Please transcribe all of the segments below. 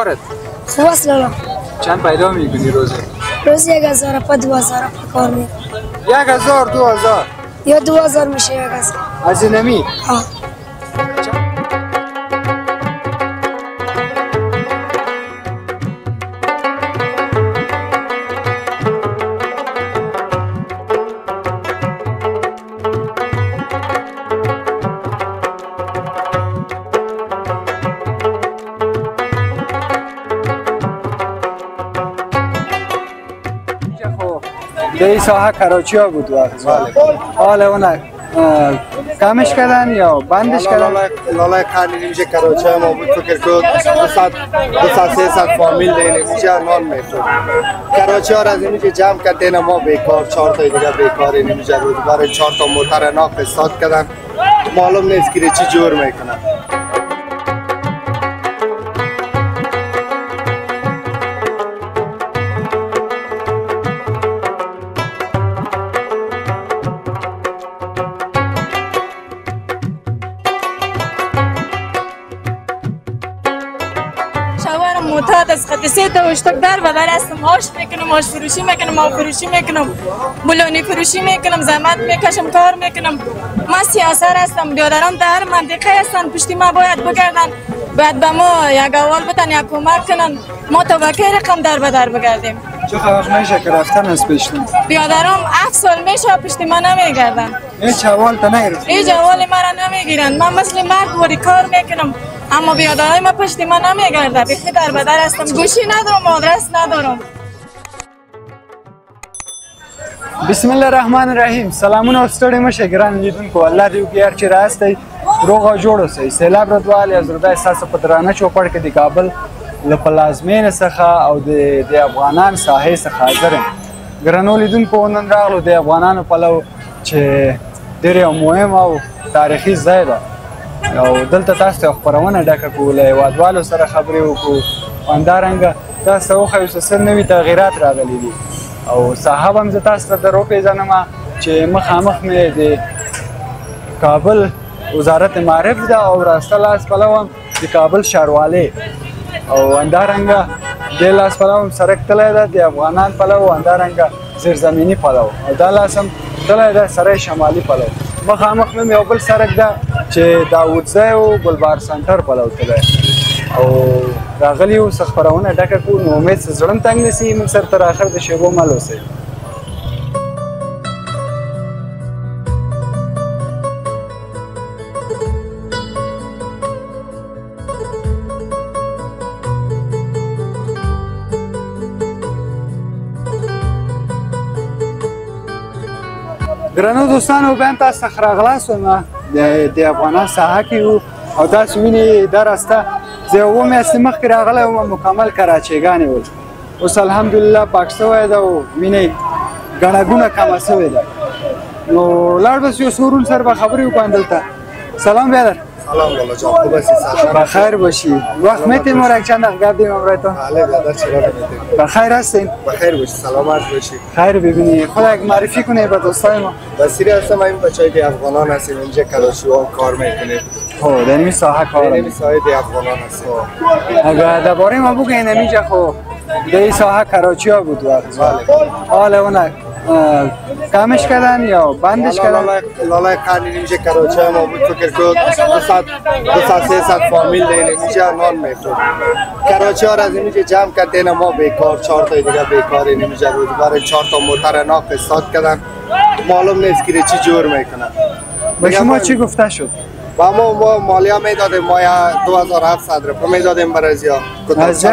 کارت؟ خوب است لالا. چند پیدا میکنی روزی؟ روزی 1000 پا 2000 پا کار میکنم. 1000 2000 یا 2000 میشه 1000 از اینمی؟ ها. در ساحه کراچی ها بود وقت حالا اون کمش کردن یا بندش کردن؟ لالا کاری نمیشه کراچی ما بود فکر کرد 200-300 فامیل دینه میشه نان میخورد کراچی ها را از اینجا جمع کردن ما بیکار 4 تا دیگه بیکاری نمیشه روزگار 4 تا موتر ناف استاد کردن معلوم نیست که چی جور میکنن. معتاد از خط 3 تا اشتک در بدر هستم آش میکنم آش فروشی میکنم آب فروشی میکنم بلونی فروشی میکنم زحمت میکشم کار میکنم من سیاست هستم بیادران در منطقه هستن پشتی ما باید بگردن باید به ما یک اول بتن یک کمک کنن ما تا وکی رقم در بدر بگردیم. چه وقت میشه که رفتن از پشتون؟ بیادرام 7 سال میشه پشتی ما نمیگردن. هیچ حوال تا نگرفت؟ هیچ حوال مرا نمیگیرن من مثل مرد وری کار میکنم اما بیادرای ما پشتی ما نمیگرده بیخی در بدر هستم گوشی ندارم آدرس ندارم. بسم الله الرحمن الرحیم. سلامونه او ستړي مشه ګران لیدونکو الله دې وکړي هر چیرې هستئ روغ او جوړ اوسئ. سیلاب رضوالي حضرت ستاسو په درانه چوپړ کې د کابل له پلازمینې څخه او د افغانان ساحې څخه حاضر یم. ګرانو لیدونکو نن راغلو د افغانانو پلو چې ډېر یو مهم او تاریخي ځای ده او دلته تاسو ته خبرونه ډکه کوو له هېوادوالو سره خبرې وکړو همدارنګه تاسو ته وښیو چې څه نوي تغیرات راغلي دي او صاحب هم زه تاسو ته در وپېژنم چې مخامخ مې د کابل وزارت معارف ده او راسته لاس پلو هم د کابل ښاروالۍ او همدارنګه دې لاس پلو هم سړک تللی ده د افغانان پلو او همدارنګه زیرزمیني پلو او دا لاس هم تللی ده سرای شمالي پلو مخامخ مې یو بل سړک ده چې داودځای او ګلبار سنټر پلو تللی او راغلي یو څه خپرونه ډکه کړو نو امید چې زړه م تنګ نه سي موږ سره تر اخر د شیبو مل اوسئ. ګرانو دوستانو بیا هم تاسو څخه راغلاست وم د افغانان ساحه کې وو او تاسو وینئ دا راسته زه یو اووه میاشتې مخکې راغلی وم مکمل کراچیګانې ول اوس الحمدلله پاک شوی ده او وینئ ګڼه ګوڼه کمه شوې ده نو لاړ به یو څو ورونو سره به خبرې وکړو دلته. سلام بیادر. سلام لالا جان خوب هستی سلام بخیر باشی وقت میتیم ما را یک چند دقیقه گردیم امرای تو؟ بله بیادر چرا نمیتیم بخیر هستین؟ بخیر باشی سلامت باشی خیر ببینی خدا یک معرفی کنه به دوستای ما. بصیری هستم این بچه‌ای که افغانان هستیم اینجا کراچی ها کار میکنیم خب در این ساحه کار در این ساحه دی افغانان هستیم. اگر درباره ما بگین اینجا خب در این ساحه کراچی ها بود وقت حالا اون کمش کردن یا بندش کردن؟ لالا کاری نمیشه کراچی ما بود فکر کرد 200-300 فامیل دینه میشه نان میخورد کراچی ها را از اینجا جمع کردن ما بیکار 4 تا دیگه بیکاری نمیشه روزگار 4 تا موتر ناف استاد کردن معلوم نیست که چی جور میکنن. به شما چی گفته شد؟ با ما مالیه میدادیم ما 2700 روپیه میدادیم برای زیاد از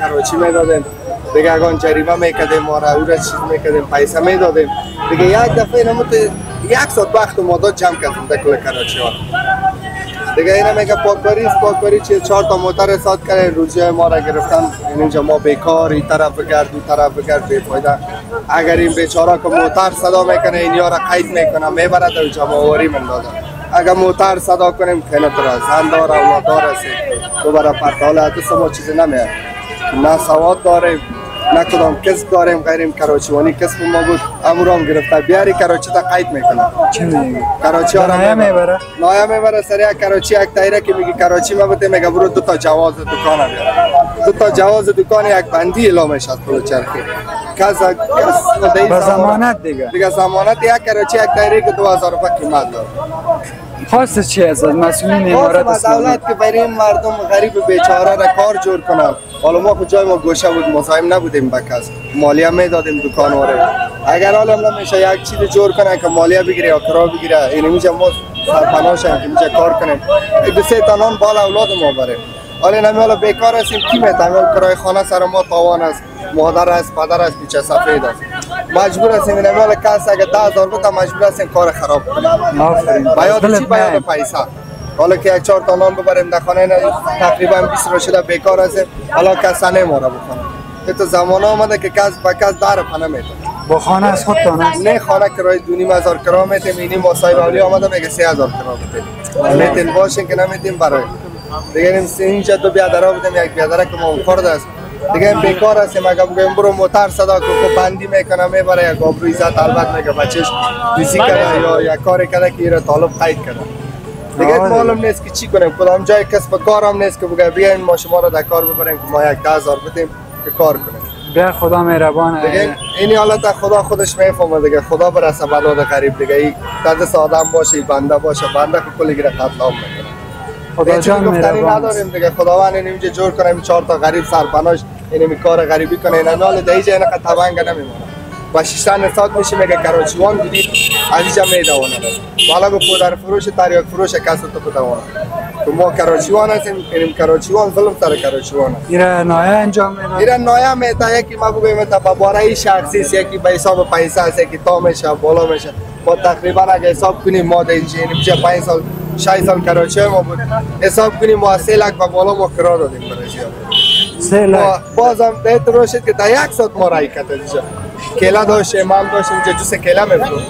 کراچی میدادیم دیگه اگه جریمه میکردیم ما را او را چیز میکردیم پیسه میدادیم دیگه یک دفعه نموت یک ساعت وقت ما داد جمع کردیم در کل کراچی ها دیگه اینا میگه پاکباری چیه 4 تا موتر ساد کردن روزی ما را گرفتن اینجا ما بیکار این طرف بگرد اون طرف بگرد بیفایده اگر این بیچاره که موتر صدا میکنه این یارا قید میکنه میبرد و جمعواری مندازه اگر موتر صدا کنیم خیلی تراز زندار اولادار هستیم تو برای پرتاله تو ما چیزی نمیاد نه سواد داریم نه کدام کسب داریم غیریم کراچیوانی کسب ما بود امورام گرفته بیاری کراچی تا قید میکنه چی میگی؟ کراچی ها نایه میبره؟ نایه میبره سر یک کراچی یک تایره که میگه کراچی ما بده میگه برو 2 تا جواز دکان بیار 2 تا جواز دکان یک بندی اعلامش از پول چرخی کس با ضمانت دیگه ضمانت یک کراچی یک تایره که 2000 روپیه قیمت داره خواستش چی از مسئولین امارات اسلامی؟ دولت که برای این مردم غریب بیچاره را کار جور کنن حالا ما خود جای ما گوشه بود مزاحم نبودیم به کس مالیه میدادیم دکان واره اگر حالا نمیشه یک چیز جور کنن که مالیه بگیره یا کرا بگیره این میشه ما سرپناهشیم که میشه کار کنیم 2-3 تا نان بال اولاد ما بره حالا نمیالا بیکار هستیم کی میتونه کرای خانه سر ما تاوان است مادر است پدر است پیچه سفید است مجبور هستیم نمیالا کس اگه 10,000 بتا مجبور هستیم کار خراب کنیم آفرین باید چی باید پیسه حالا که 1-4 تا نان ببریم در خانه تقریبا 20 روز شده بیکار هستیم حالا کس نمیاره بکنه تو زمان آمده که کس به کس در پناه میتونه با خانه از خودتان است؟ نه خانه کرای 2,500 کرا میتیم اینی ما صاحب اولی آمده میگه 3,000 کرا بتیم میتین باشین که نمیتیم برای دیگه اینجا دو بیادرها بودیم یک بیادره که ما خورد است دیگه بیکار هستیم اگه بگیم برو موتر صدا که بندی میکنه میبره یک آبرو عزت البته میگه بچهش بیزی کرده یا یک کاری کرده که ایره طالب قید کرده دیگه معلوم نیست که چی کنیم کدام جای کسب کار هم نیست که بگه بیاین ما شما رو در کار ببریم که ما 10,000 بدیم که کار کنیم بیا خدا مهربانه دیگه این حالت خدا خودش میفهمه دیگه خدا برسه به داد غریب دیگه این دست آدم باشه بنده باشه بنده که کلی گیره قتل عام میکنه خدا جان مهربان نداریم دیگه خداوند اینجا جور کنیم 4 تا غریب سرپناش اینمی کار غریبی کنه اینا نال دیجا اینا تبنگ نمیمونه و 6 ساعت میشه میگه کراچیوان بودید از اینجا میدونه حالا به پودر فروش تریاک فروش کسب تو بدونه تو ما کراچیوان هستیم اینم کراچیوان ظلم سر کراچیوان ایره نایه انجام میدن ایره نایه میتا یکی ما بگویم تا با باره شخصی است یکی به حساب پیسه است یکی تا میشه بالا میشه ما تقریبا اگه حساب کنیم ما در اینجا 5 سال 6 سال کراچی ما بود حساب کنیم ما 3 لک به بالا ما کرا دادیم کراچی 3 لک بازم دیت روشید که تا 1 ساعت ما رای کته دیجا کلا داشت امام داشت اینجا جوس کلا میفروخت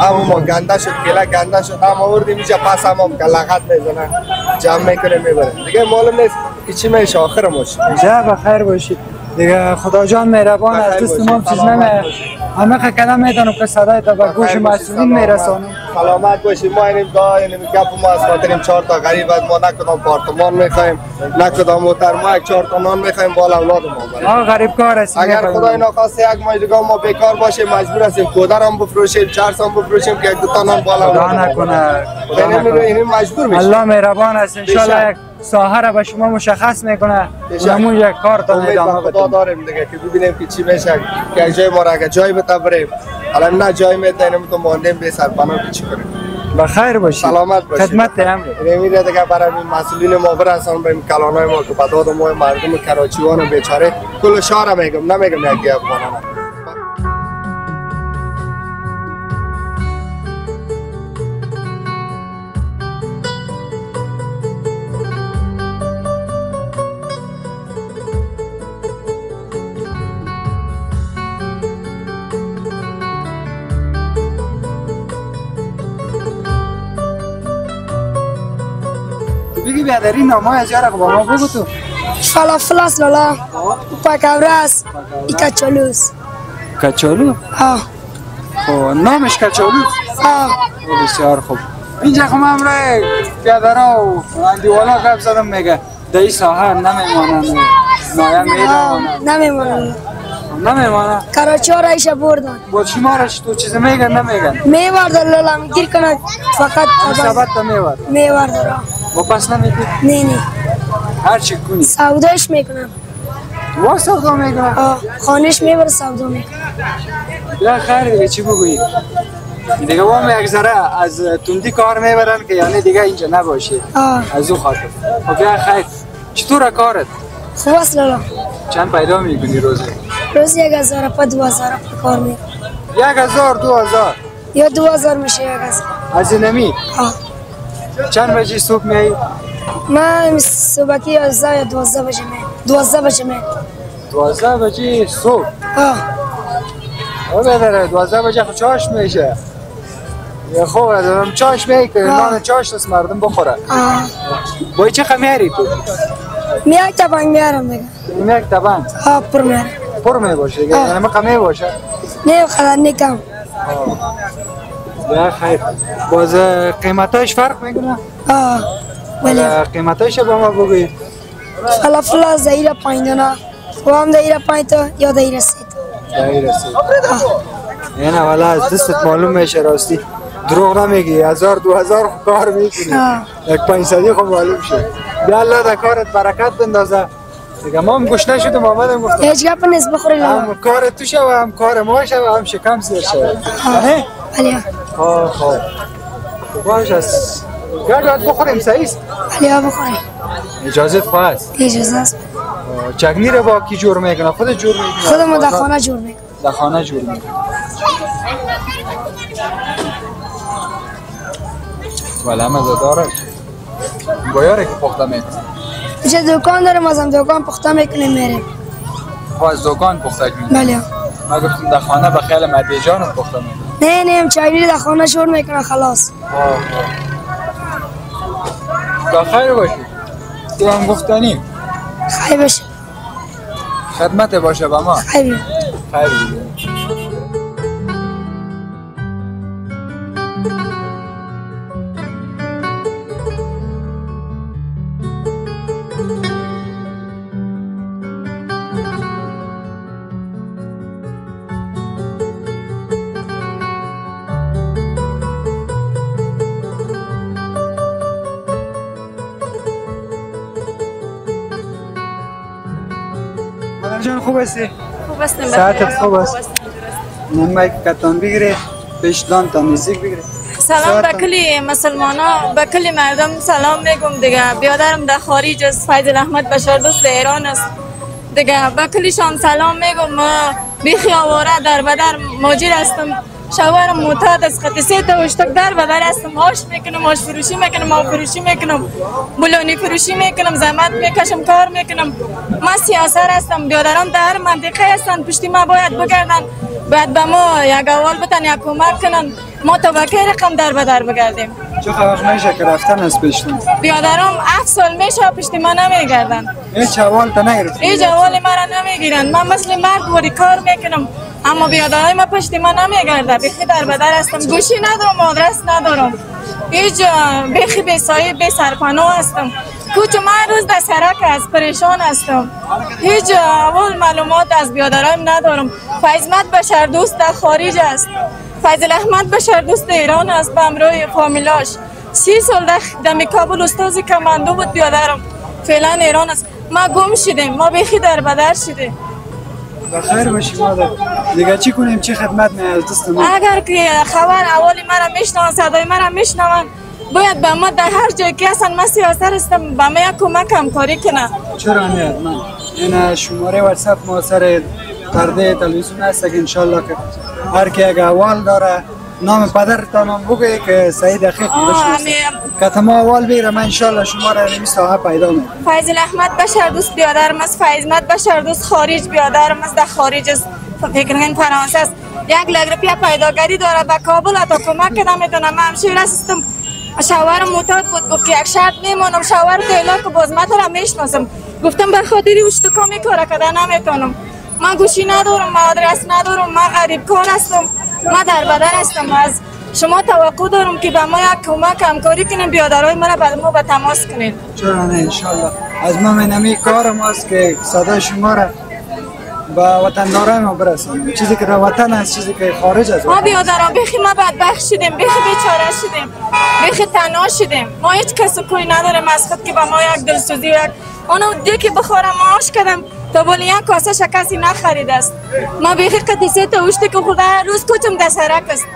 اما ما گنده شد کلا گنده شد هم آوردیم اینجا پس هم لغت میزنن جمع میکنه میبره دیگه معلوم نیست که چی میشه آخر ماش جا بخیر باشید دیگه خدا جان مهربان از دست ما چیز نمیه همه کلام میدانم که صدای تا به گوش مسئولین میرسانم سلامت باشید ما اینیم دا اینیم گپ ما از خاطریم 4 تا غریب از ما نکدام آپارتمان میخوایم نکدام موتر ما 1-4 تا نان میخوایم بال اولاد ما بریم غریب کار هستیم اگر خدای ناخواسته یک ماه دیگه ما بیکار باشیم مجبور هستیم کودر هم بفروشیم 400 بفروشیم که 1-2 تا نان بال اولاد نکنه اینیم مجبور میشیم الله مهربان است ان شاء الله یک ساحه را به شما مشخص میکنه همون یک کار تا ادامه خدا داریم دیگه که ببینیم که چی میشه که جای ما را اگه جای بتبریم الان نه جای میتونیم تو ماندیم به سرپناه چی کنیم بخیر باشید سلامت باشید خدمت امر میره دیگه برای مسئولین ما برسان به کلانای ما که به داد ما مردم کراچیوان بیچاره کل شهر میگم نمیگم یکی افغانان بگی بیادری نامه از یاره با ما بگو تو فلافل است لالا پاکاوره است ای کچالوس کچالو؟ آه خب نامش کچالو؟ آه بسیار خوب اینجا خب امره بیادرها و اندیوالا گپ زدم میگه در این ساحه نمیمانن نایه میدانن نمیمانن نمیمانن کراچی ها رایش بردن با شما را تو چیز میگن نمیگن میوردن لالا میگیر کنن فقط ثبت تا میورد میوردن با پس نمیدی نه نه هر چی کنی سوداش میکنم وا سودا میکنن آه خانش میبره سودا میکنم یا خیر دیگه چی بگویی دیگه وام یک ذره از تندی کار میبرن که یعنی دیگه اینجا نباشه از او خاطر خب یا خیر چطور کارت خوب است لالا چند پیدا میکنی روزی 1,000 پا 2,000 پا کار میکنم 1,000 2,000 یا 2,000 میشه 1,000 از اینمی چند بجی صبح میایی من صبحی 11 یا 12 بجه میام 12 بجه میام 12 بجی صبح او بداره 12 بجه خود چاش میشه یا خوب ازم چاش میکنه نان چاش دست مردم بخوره بایی چه خمیاری تو؟ میاد تبنگ میارم دیگه میاد تبنگ؟ پر میارم پر می باشه دیگه همه کمی باشه نه خدا نکم به خیر باز قیمتاش فرق میکنه بله قیمتاش با ما بگوی فلافل دایر 5 دانه و هم دایر 5 تا یا دایر 3 تا دایر 3 یعنی والا از دستت معلوم میشه راستی دروغ نمیگی 1000 2000 کار میکنی یک 500 خب معلوم شه بیا الله در کارت برکت بندازه دیگه ما هم گشنه شدیم آمدیم گفتم هیچ گپ نیست بخوری هم کار تو شو هم کار ما شو هم شکم سیر شو نه بله خب باش است گرد بخوریم صحیح بله بخوری اجازت خواست اجازه است چگنی رو با کی جور میکنه خود جور میکنه خودم در خانه جور میکنم در خانه جور میکنه ولی مزه داره باید که پخته میکنه چه دکان دارم ازم دکان پخته میکنیم میریم از دکان پخته کنیم بله ما گفتیم در خانه به خیال مدیجان پخته میکنه نه چایلی در خانه شور میکنه خلاص با خیر باشی تو هم گفتنیم خیر باشه خدمت باشه با ما خیر خیر جان خوب هستی؟ خوب هستم ساعتت خوب است؟ نمک کتان بگیره پیشدان تا نزدیک بگیره سلام به کلی مسلمانا به کلی مردم سلام میگم دیگه بیادرم در خارج از فیض احمد بشار دوست ایران است دیگه به کلیشان سلام میگم ما بیخی آواره در بدر ماجر هستم شوهرم معتاد از خط 3 تا اشتک در بدر هستم آش میکنم آش فروشی میکنم آب فروشی میکنم بلونی فروشی میکنم زحمت میکشم کار میکنم ما سیاسر هستم بیادران در هر منطقه هستن پشتی ما باید بگردن باید به ما یک اول بتن یک کمک کنن ما تا به که رقم در بدر بگردیم چه وقت میشه که رفتن از پیشتون بیادرام 7 سال میشه پشتی ما نمیگردن هیچ اول تا نگرفت هیچ اول مرا نمیگیرن من مثل مرد بوری کار میکنم اما بیادرای ما پشتی ما نمیگرده بیخی در بدر هستم گوشی ندارم آدرس ندارم هیچ بیخی بی سایه بی سرپناه هستم کوچ من روز در سرک است پریشان هستم هیچ اول معلومات از بیادرایم ندارم فیضمت بشار دوست در خارج است فیض احمد بشار دوست ایران است به همراه فامیلاش 30 سال در کابل استاد کماندو بود بیادرم فعلا ایران است ما گم شدیم ما بیخی در بدر شدیم بخیر باشی مادر دیگه چی کنیم چه خدمت می از دست ما اگر که خبر اولی مرا میشنون صدای مرا میشنون باید به ما در هر جایی که هستن من سیاستر هستم به ما یک کمک همکاری کنه چرا نه من این شماره واتساپ ما سر پرده تلویزیون هست که انشالله که هر کی یک احوال داره نام پدرتان هم بگوی که سعید دقیق بشناسه که ما اول بگیره من انشالله شما را نمی ساحه پیدا میکنم فیض احمد بشار دوست بیادرم است فیض احمد بشار دوست خارج بیادرم است در خارج است فکر کنم فرانسه است 1 لک روپیه پیداگری داره به کابل تا کمک کنم میتونم من همشیر هستم شوهرم معتاد بود گفت که یک شرط میمونم شوهر دیلا که باز من را میشناسم گفتم به خاطر اشتکا میکاره که نمیتونم من گوشی ندارم من آدرس ندارم من غریب کار هستم من در بدر هستم از شما توقع دارم که به ما یک کمک همکاری کنین بیادرای مرا بعد ما به تماس کنین چرا نه انشالله از ما منمی کارم است که صدا شما را با وطندارای ما برسانیم چیزی که در وطن است چیزی که خارج از ما بیادران بیخی ما بدبخت شدیم بیخی بیچاره شدیم بیخی تنها شدیم ما هیچ کس کوی نداریم از خود که به ما یک دلسوزی و یک اونو دیگه بخورم آش کردم تا بولی یک کاسه شکسی نخرید است ما بیخی قدیسه تا اوشتی که خدا روز کوچم در سرک است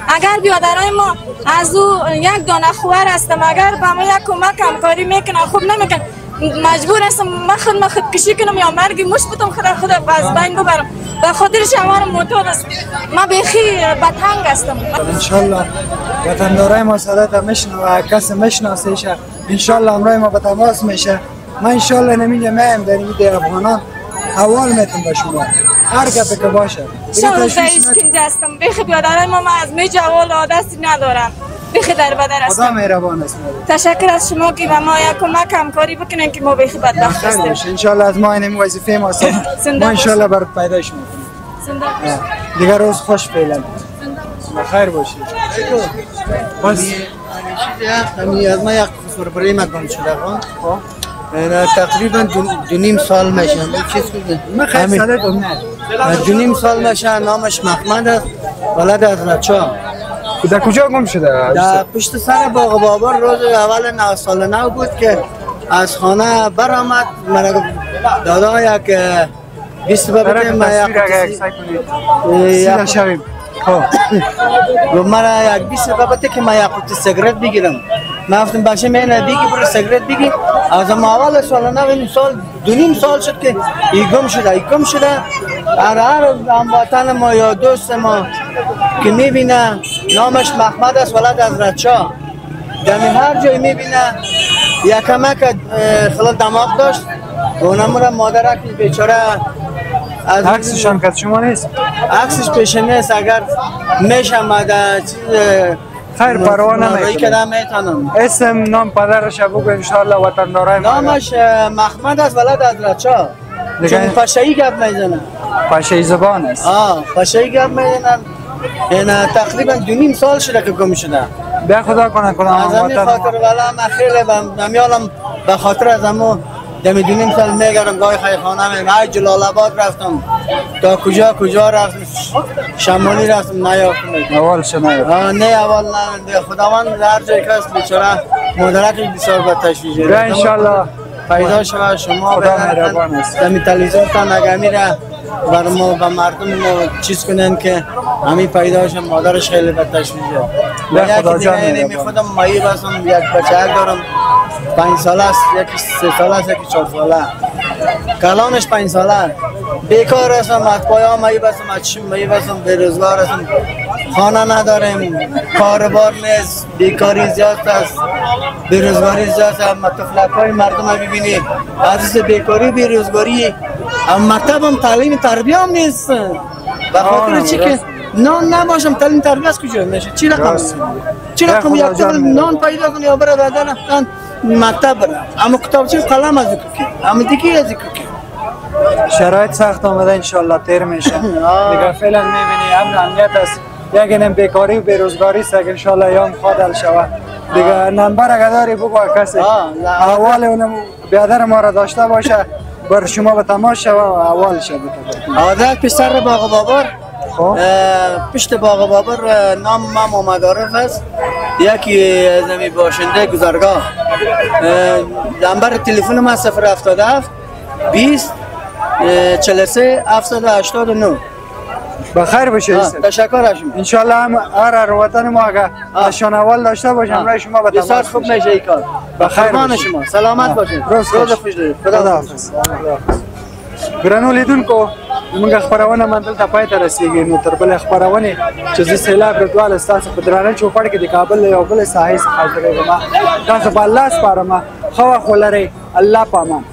اگر بیادرای ما از او یک دانه خوار هستم اگر به ما یک کمک همکاری میکنن خوب نمیکن مجبور هستم من خود کشی کنم یا مرگی مش بتم خدا از بین ببرم به خاطر شوهرم معتاد است ما بیخی بتنگ هستم انشالله وطندارای ما صدا میشنه و کس میشناسه انشالله امرای ما به تماس میشه من انشالله نمیگم در این افغانان اول میتونم به شما هر گپی که باشه شما زایش کنجا هستم بیخی بیادرای ما از میج اول عادتی ندارم بیخی در بدر خدا هستم. مهربان است. تشکر از شما که به ما یک کمک همکاری بکنین که ما بیخی بدبخت خیر هستیم. باشه انشالله از ما این وظیفه ما است. زنده ما انشالله برات پیداش میکنیم. زنده باشید. دیگر روز خوش فعلا. خیر باشید. بس همین از ما یک سربری مکان شده خب تقریبا دو نیم سال میشه چیز کنه من خیر ساده دم نه. دو نیم سال میشه نامش محمد است ولد از رچا در کجا گم شده؟ در پشت سر باغ بابر روز اول 9 سال نو بود که از خانه برآمد مرا دادا یک 20 بابت ما سیده شویم. خب گفت مرا یک 20 بابت که ما یک قطعه سیگرت بگیرم. من گفتم باشه من دیگه برو سیگرت بگیر. از اول سال نو این سال دو نیم سال شد که ای گم شده هر هموطن ما یا دوست ما که میبینه نامش محمد است ولد از رچا دمی هر جای میبینه یک کمک خلال دماغ داشت اونم را مادرک بیچاره از عکسشان که شما نیست؟ عکسش پیش نیست اگر میشم چیز خیر پروا نمیکنم میتونم اسم نام پدرش بگو انشالله وطندارای نامش محمد است ولد از رچا چون پشایی گپ میزنه پشایی زبان است پشایی گپ میزنن این تقریبا دو نیم سال شده که گم شده بیا خدا کنه کدام از همین خاطر والا من خیلی نمیالم به خاطر از همون دمی دو نیم سال میگرم گاهی خیخانه میگم های جلال آباد رفتم تا کجا رفتم شمالی رفتم نیافتم اول شنایف نه اول نه خداوند هر جای که هست بیچاره مادرک بسیار با تشویشه بیا انشالله پیدا شما خدا مهربان است دمی تلویزیون تا نگه میره بر ما به مردم ما چیز کنن که همین پیدا شما مادرش خیلی با تشویشه بیا خدا جان نمی خودم مایی بسم یک بچه دارم 5 ساله است یکی 3 ساله است یکی 4 ساله کلانش 5 ساله بیکار هستم از پایا مایی بسم از چشم مایی بسم بیروزگار هستم خانه نداریم کاربار نیست بیکاری زیاد است بیروزگاری زیاد است مطفلک های مردم ها ببینید از بیکاری بیروزگاری مکتب هم تعلیم تربیه هم نیست به خاطر چی که نان نباشم تعلیم تربیه از کجا میشه چی رقم یک طفل نان پیدا کنی یا بره دادن مکتب بره اما کتابچه قلم از که اما دیگه از که شرایط سخت آمده انشالله تیر میشه دیگه فعلا میبینی امنیت است یکی بیکاری و بیروزگاری است که انشالله یا خود حل شود دیگه نمبر اگه داری بگو کسی احوال اونم بیادر ما را داشته باشه بر شما به تماس شود و احوال شد عادت پشت سر باغ بابر پشت باغ بابر نام ما محمد عارف است یکی از نمی باشنده گذرگاه نمبر تلفن ما 077 20 43 789 بخیر باشه تشکر از شما انشالله هم هر وطن ما اگه نشان اول داشته باشم برای شما به بسیار خوب میشه این کار بخیر شما سلامت باشید روز خوش دارید خداحافظ ګرانو لیدونکو موږ خبرونه من دلته پای ته رسیږي نو تر بل خبرونه چې زه سیلاب ردوال ستاسو په درانه چوپړ کې د کابل یو بل ساحې حاضرې ما تاسو په الله سپارم خو خو لري الله پامان